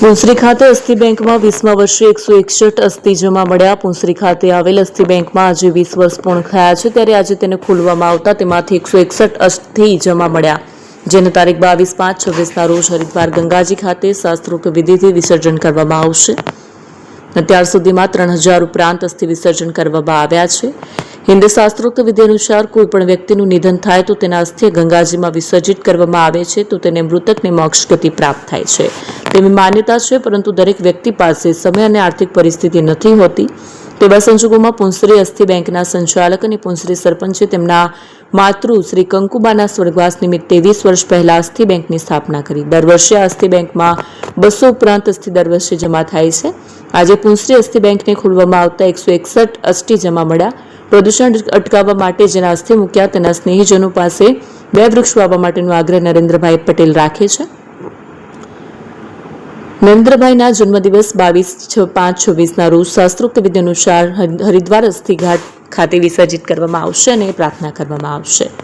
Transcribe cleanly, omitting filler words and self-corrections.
પુંસરી ખાતે અસ્થિ બેંકમાં 20મા વર્ષે 161 અસ્થિ જમા મળ્યા। પુંસરી ખાતે આવેલ અસ્થિ બેંકમાં આજે 20 વર્ષ પૂર્ણ થયા છે, ત્યારે આજે તેને ખોલવામાં આવતા તેમાંથી 161 અસ્થિ જમા મળ્યા, જેને તારીખ 22/5/26ના રોજ હરિદ્વાર ગંગાજી ખાતે શાસ્ત્રોક્ત વિધિથી વિસર્જન કરવામાં આવશે। અત્યાર સુધીમાં 3000 ઉપરાંત અસ્થિ વિસર્જન કરવામાં આવ્યા છે। હિન્દુ શાસ્ત્રોક્ત વિધિ અનુસાર કોઈપણ વ્યક્તિનું નિધન થાય તો તેના અસ્થિ ગંગાજીમાં વિસર્જિત કરવામાં આવે છે, તો તેને મૃતકને મોક્ષ ગતિ પ્રાપ્ત થાય છે તેવી માન્યતા છે। પરંતુ દરેક વ્યક્તિ પાસે સમય અને આર્થિક પરિસ્થિતિ નથી હોતી। તેવા સંજોગોમાં પુંસરી અસ્થિ બેંકના સંચાલક અને પુંસરી સરપંચે તેમના માતૃ શ્રી કંકુબાના સ્વર્ગવાસ નિમિત્તે 20 વર્ષ પહેલા અસ્થિ બેંકની સ્થાપના કરી। દર વર્ષે આ અસ્થિ બેંકમાં 200 ઉપરાંત અસ્થિ દર વર્ષે જમા થાય છે। આજે પુંસરી અસ્થિ બેંકને ખોલવામાં આવતા 161 અસ્થિ જમા મળ્યા। પ્રદૂષણ અટકાવવા માટે જેના અસ્થિ મૂક્યા તેના સ્નેહીજનો પાસે 2 વૃક્ષ વાવવા માટેનો આગ્રહ નરેન્દ્રભાઈ પટેલ રાખે છે। નરેન્દ્રભાઈના જન્મદિવસ 22/5/26ના રોજ શાસ્ત્રોક્ત વિધિ અનુસાર હરિદ્વાર અસ્થિ ઘાટ ખાતે વિસર્જિત કરવામાં આવશે અને પ્રાર્થના કરવામાં આવશે।